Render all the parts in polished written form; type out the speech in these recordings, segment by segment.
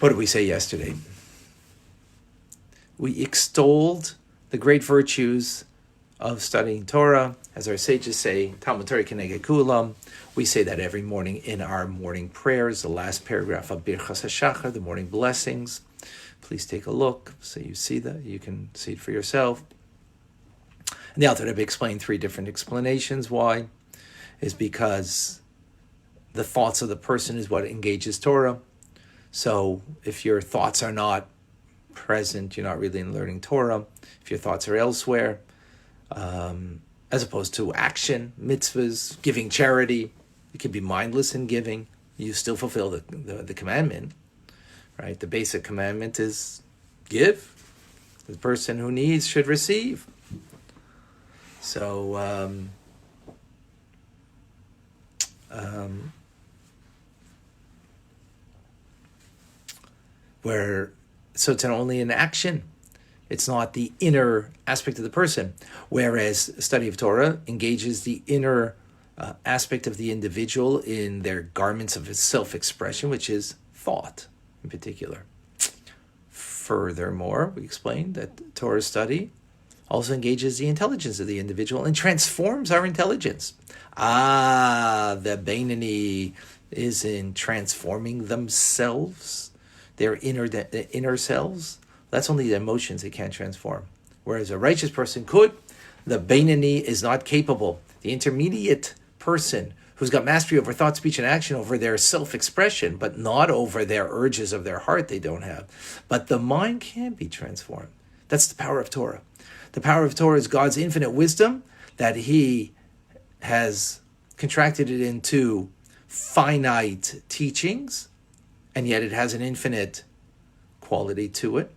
What did we say yesterday? We extolled the great virtues of studying Torah. As our sages say, Talmud Torah Keneged Kulam. We say that every morning in our morning prayers, the last paragraph of Birchas HaShachar, the morning blessings. Please take a look so you see that. You can see it for yourself. And the Alter Rebbe explained 3 different explanations why. Is because the thoughts of the person is what engages Torah. So if your thoughts are not present, you're not really learning Torah. If your thoughts are elsewhere, as opposed to action, mitzvahs, giving charity, you can be mindless in giving. You still fulfill the commandment, right? The basic commandment is give. The person who needs should receive. So, so it's only an action. It's not the inner aspect of the person. Whereas study of Torah engages the inner aspect of the individual in their garments of self-expression, which is thought in particular. Furthermore, we explained that Torah study also engages the intelligence of the individual and transforms our intelligence. The Beinani is in transforming themselves, their inner selves. That's only the emotions they can't transform. Whereas a righteous person could, the Beinani is not capable. The intermediate person who's got mastery over thought, speech, and action, over their self-expression, but not over their urges of their heart, they don't have. But the mind can be transformed. That's the power of Torah. The power of Torah is God's infinite wisdom that He has contracted it into finite teachings, and yet it has an infinite quality to it.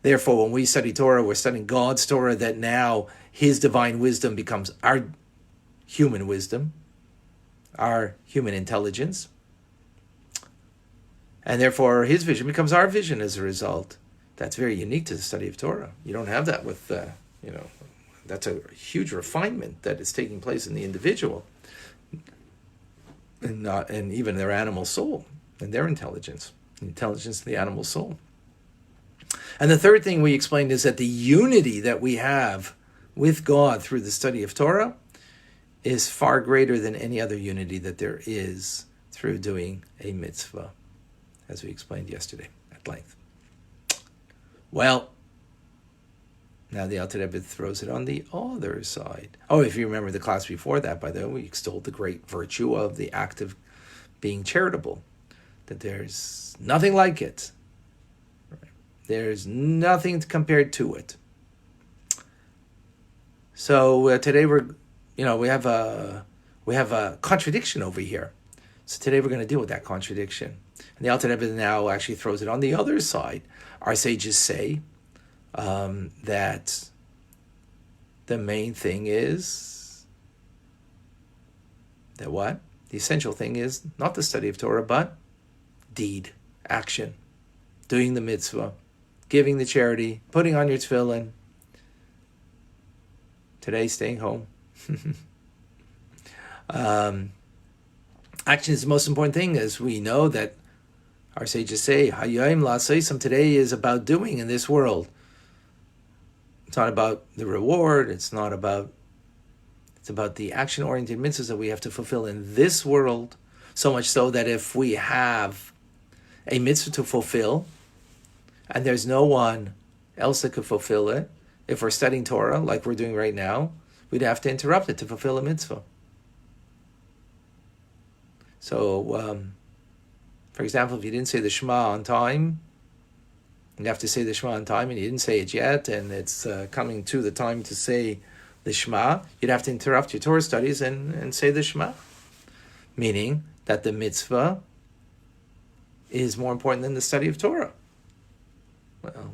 Therefore, when we study Torah, we're studying God's Torah, that now His divine wisdom becomes our human wisdom, our human intelligence. And therefore, His vision becomes our vision as a result. That's very unique to the study of Torah. You don't have that with, that's a huge refinement that is taking place in the individual and even their animal soul and their intelligence, the intelligence of the animal soul. And the third thing we explained is that the unity that we have with God through the study of Torah is far greater than any other unity that there is through doing a mitzvah, as we explained yesterday at length. Well, now the Alter Rebbe throws it on the other side. Oh, if you remember the class before that, by the way, we extolled the great virtue of the act of being charitable, that there's nothing like it. There's nothing compared to it. So today we have a contradiction over here. So today we're going to deal with that contradiction. And the Alter Rebbe now actually throws it on the other side. Our sages say that the main thing is that what? The essential thing is not the study of Torah, but deed, action, doing the mitzvah, giving the charity, putting on your tefillin. Today, staying home. Action is the most important thing, as we know that our sages say, Hayayim la'aseisam, today is about doing in this world. It's not about the reward, it's about the action-oriented mitzvahs that we have to fulfill in this world, so much so that if we have a mitzvah to fulfill, and there's no one else that could fulfill it, if we're studying Torah, like we're doing right now, we'd have to interrupt it to fulfill a mitzvah. So, for example, if you didn't say the Shema on time, you have to say the Shema on time, and you didn't say it yet, and it's coming to the time to say the Shema, you'd have to interrupt your Torah studies and say the Shema. Meaning that the mitzvah is more important than the study of Torah. Well,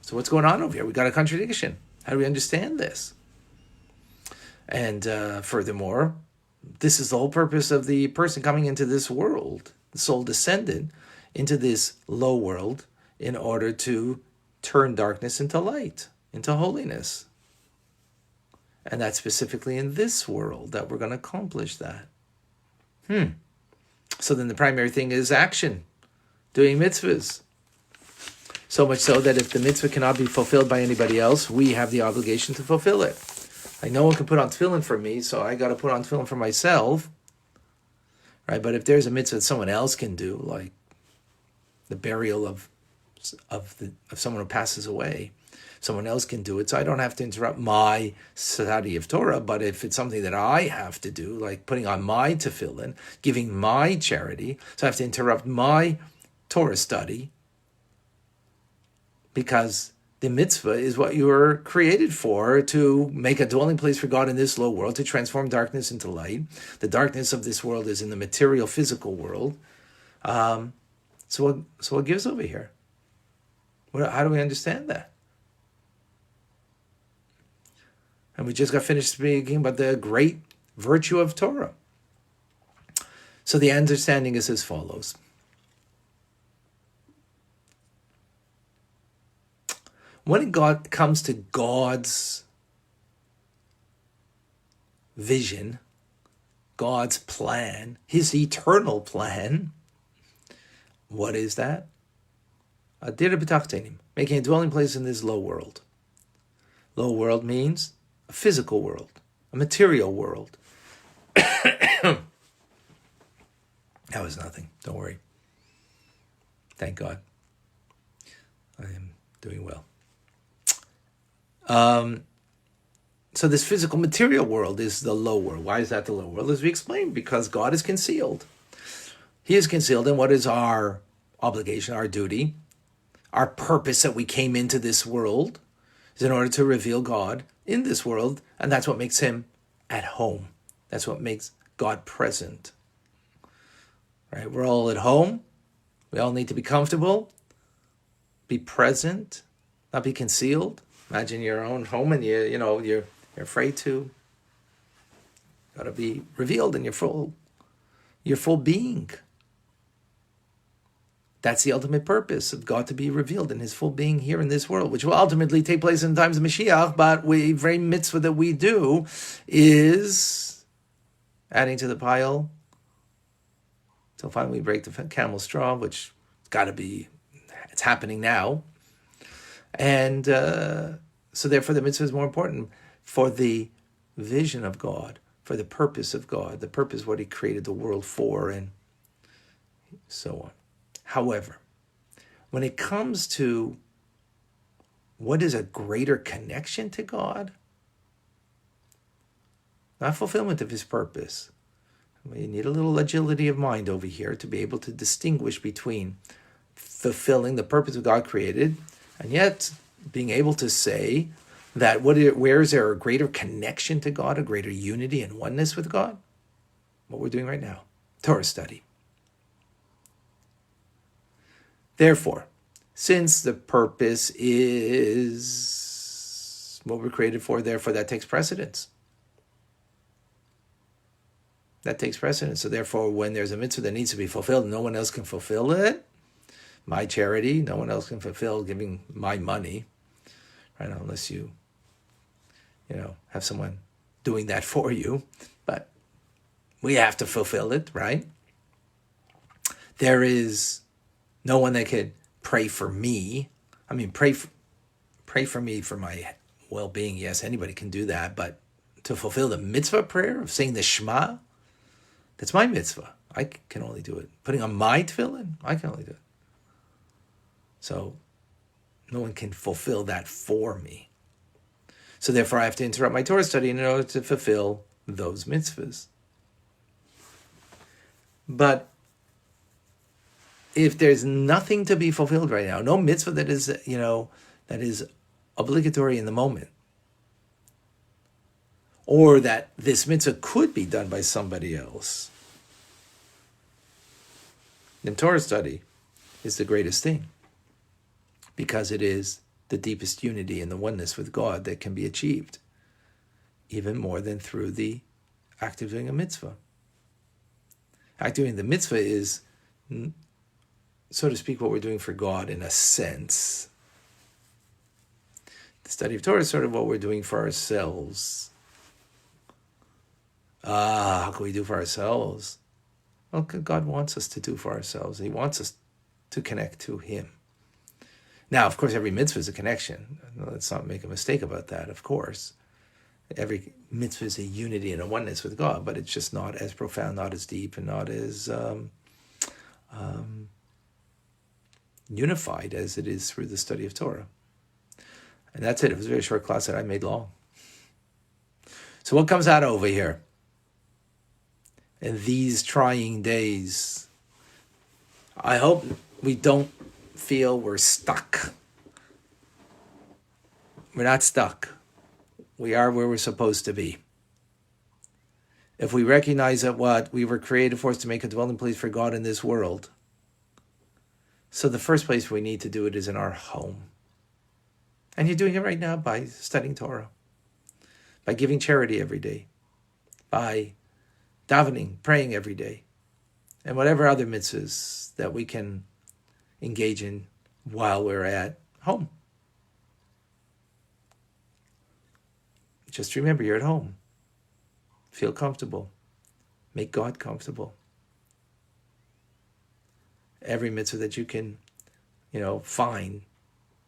so what's going on over here? We got a contradiction. How do we understand this? And furthermore, this is the whole purpose of the person coming into this world. The soul descended into this low world in order to turn darkness into light, into holiness. And that's specifically in this world that we're going to accomplish that. So then the primary thing is action, doing mitzvahs, So much so that if the mitzvah cannot be fulfilled by anybody else, we have the obligation to fulfill it. Like no one can put on tefillin for me, so I got to put on tefillin for myself, right? But if there's a mitzvah that someone else can do, like the burial of someone who passes away, someone else can do it, so I don't have to interrupt my study of Torah. But if it's something that I have to do, like putting on my tefillin, giving my charity, so I have to interrupt my Torah study, because the mitzvah is what you were created for, to make a dwelling place for God in this low world, to transform darkness into light. The darkness of this world is in the material, physical world. So what gives over here? How do we understand that? And we just got finished speaking about the great virtue of Torah. So the understanding is as follows. When it comes to God's vision, God's plan, his eternal plan, what is that? Making a dwelling place in this low world. Low world means a physical world, a material world. That was nothing. Don't worry. Thank God. I am doing well. So this physical material world is the low world. Why is that the low world? As we explained, because God is concealed. He is concealed, and what is our obligation, our duty, our purpose that we came into this world is in order to reveal God in this world, and that's what makes him at home. That's what makes God present. Right? We're all at home. We all need to be comfortable, be present, not be concealed. Imagine your own home and you're afraid to. Got to be revealed in your full being. That's the ultimate purpose of God, to be revealed in his full being here in this world, which will ultimately take place in the times of Mashiach. But every mitzvah that we do is adding to the pile till finally we break the camel's straw, which it's happening now. And so therefore the mitzvah is more important for the vision of God, for the purpose of God, the purpose what he created the world for, and so on. However, when it comes to what is a greater connection to God, not fulfillment of his purpose. You need a little agility of mind over here to be able to distinguish between fulfilling the purpose of God created, and yet being able to say that where is there a greater connection to God, a greater unity and oneness with God? What we're doing right now, Torah study. Therefore, since the purpose is what we're created for, therefore that takes precedence. That takes precedence. So therefore, when there's a mitzvah that needs to be fulfilled, no one else can fulfill it. My charity, no one else can fulfill giving my money, right? Unless you have someone doing that for you. But we have to fulfill it, right? There is no one that could pray for me. I mean, pray for me for my well-being. Yes, anybody can do that. But to fulfill the mitzvah prayer of saying the Shema, that's my mitzvah. I can only do it. Putting on my tefillin, I can only do it. So no one can fulfill that for me. So therefore I have to interrupt my Torah study in order to fulfill those mitzvahs. But if there's nothing to be fulfilled right now, no mitzvah that is obligatory in the moment, or that this mitzvah could be done by somebody else, then Torah study is the greatest thing, because it is the deepest unity and the oneness with God that can be achieved, even more than through the act of doing a mitzvah. Act of doing the mitzvah is, so to speak, what we're doing for God in a sense. The study of Torah is sort of what we're doing for ourselves. How can we do for ourselves? Well, God wants us to do for ourselves. He wants us to connect to him. Now, of course, every mitzvah is a connection. Let's not make a mistake about that, of course. Every mitzvah is a unity and a oneness with God, but it's just not as profound, not as deep, and not as unified as it is through the study of Torah. And that's it. It was a very short class that I made long. So what comes out over here? In these trying days, I hope we don't feel we're stuck. We're not stuck. We are where we're supposed to be. If we recognize that what we were created for is to make a dwelling place for God in this world, so the first place we need to do it is in our home. And you're doing it right now by studying Torah, by giving charity every day, by davening, praying every day, and whatever other mitzvahs that we can engage in while we're at home. Just remember, you're at home. Feel comfortable. Make God comfortable. Every mitzvah that you can, find,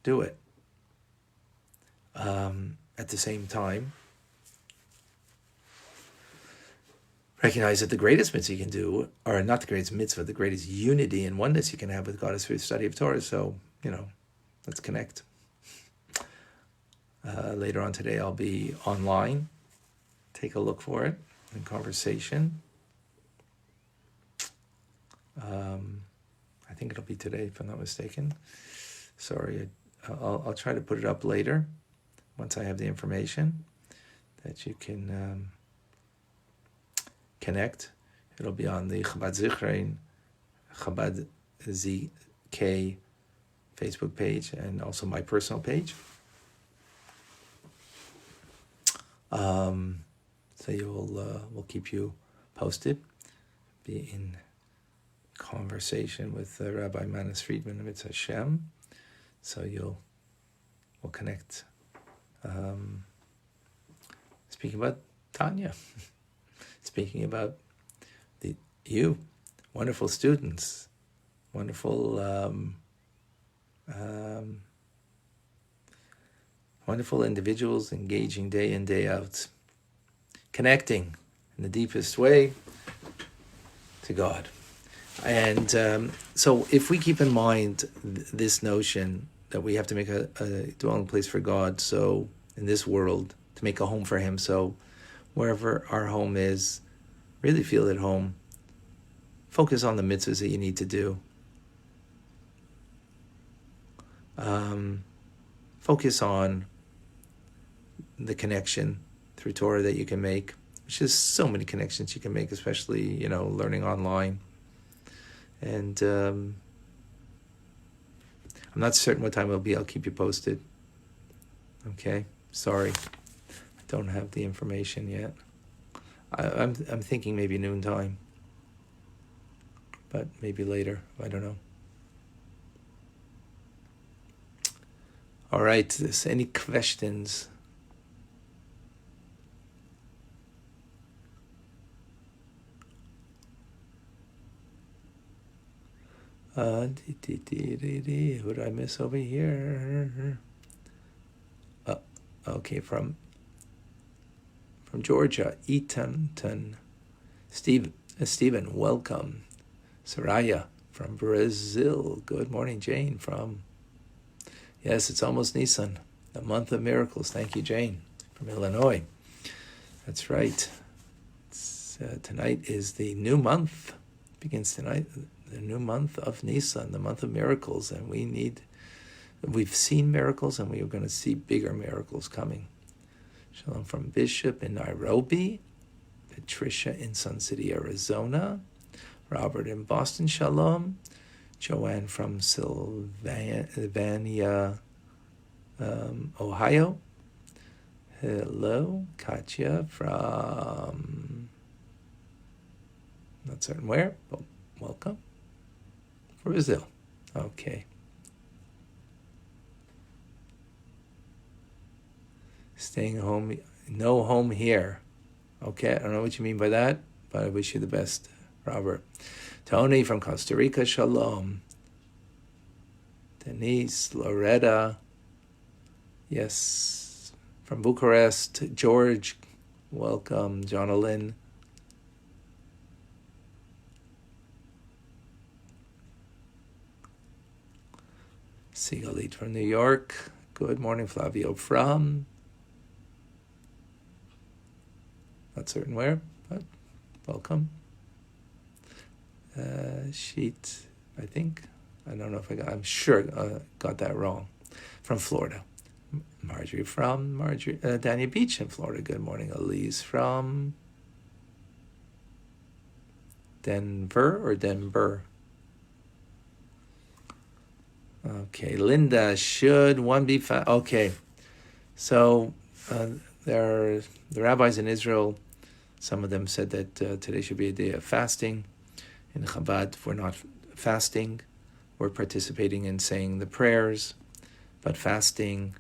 do it. At the same time, recognize that the greatest mitzvah you can do, or not the greatest mitzvah, the greatest unity and oneness you can have with God is through the study of Torah. So, let's connect. Later on today, I'll be online. Take a look for it in conversation. I think it'll be today, if I'm not mistaken. Sorry, I'll try to put it up later once I have the information that you can connect. It'll be on the Chabad Zichrein, Chabad ZK Facebook page, and also my personal page. So we'll keep you posted. Be in conversation with Rabbi Manis Friedman of Mitzvah Hashem. So we'll connect. Speaking about Tanya, speaking about you, wonderful students, wonderful wonderful individuals engaging day in, day out, connecting in the deepest way to God. And so if we keep in mind this notion that we have to make a dwelling place for God, so in this world, to make a home for Him, so wherever our home is, really feel at home. Focus on the mitzvahs that you need to do. Focus on the connection through Torah that you can make, which is so many connections you can make, especially, learning online. And I'm not certain what time it'll be. I'll keep you posted. Okay? Sorry. I don't have the information yet. I'm thinking maybe noontime. But maybe later. I don't know. All right. Any questions? What did I miss over here? Okay, from Georgia, Eatonton. Stephen, welcome. Soraya from Brazil. Good morning, Jane yes, it's almost Nisan, the month of miracles. Thank you, Jane, from Illinois. That's right. Tonight is the new month. Begins tonight. The new month of Nisan, the month of miracles, and we've seen miracles, and we are going to see bigger miracles coming. Shalom from Bishop in Nairobi, Patricia in Sun City, Arizona, Robert in Boston, shalom, Joanne from Sylvania, Ohio, hello, Katya from not certain where, but welcome. Brazil. Okay. Staying home. No home here. Okay, I don't know what you mean by that, but I wish you the best, Robert. Tony from Costa Rica, shalom. Denise, Loretta, yes, from Bucharest, George, welcome, Jonalyn. Sigalit from New York, good morning, Flavio from, not certain where, but welcome. Sheet, I think. I don't know if I'm sure got that wrong. From Florida. Marjorie from Dania Beach in Florida. Good morning. Elise from Denver or Denver? Okay. Linda, should one be okay. So there are the rabbis in Israel, some of them said that today should be a day of fasting. In Chabad, we're not fasting. We're participating in saying the prayers, but fasting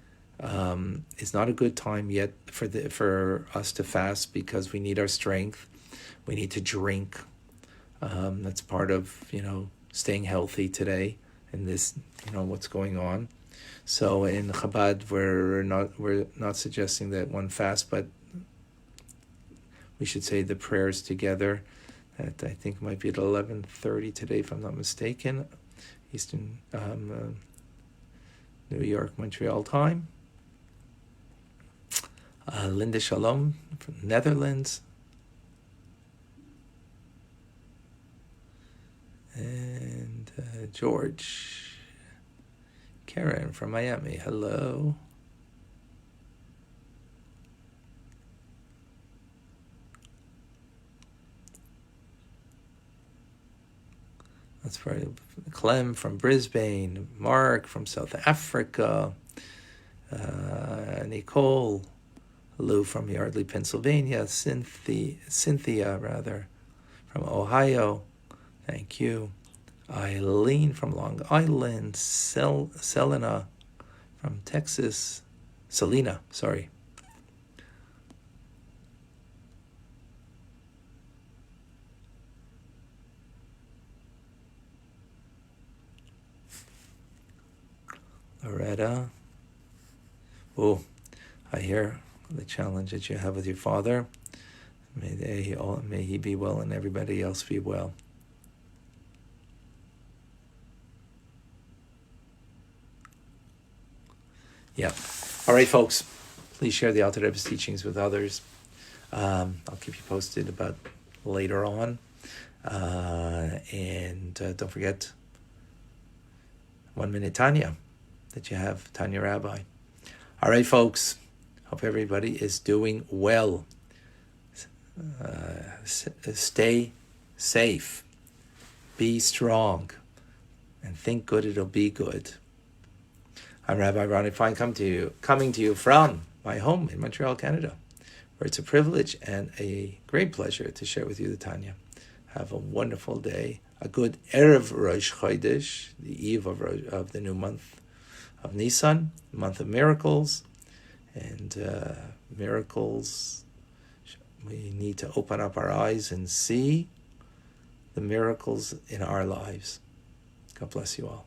is not a good time yet for us to fast because we need our strength. We need to drink. That's part of staying healthy today and this what's going on. So in Chabad, we're not suggesting that one fast, but we should say the prayers together. That I think might be at 11:30 today, if I'm not mistaken, Eastern New York, Montreal time. Linda Shalom from Netherlands. And George. Karen from Miami. Hello. That's right. Clem from Brisbane. Mark from South Africa. Nicole. Lou from Yardley, Pennsylvania. Cynthia, from Ohio. Thank you. Eileen from Long Island. Selena from Texas. Selena, sorry. Loretta. Oh, I hear the challenge that you have with your father. May he be well and everybody else be well. Yeah. All right, folks. Please share the Alter Rebbe's teachings with others. I'll keep you posted about later on. And don't forget 1 minute Tanya that you have, Tanya Rabbi. All right, folks. Hope everybody is doing well. Stay safe. Be strong. And think good, it'll be good. I'm Rabbi Ronnie Fine, coming to you from my home in Montreal, Canada, where it's a privilege and a great pleasure to share with you the Tanya. Have a wonderful day. A good Erev Rosh Chodesh, the eve of the new month of Nisan, month of miracles. And miracles, we need to open up our eyes and see the miracles in our lives. God bless you all.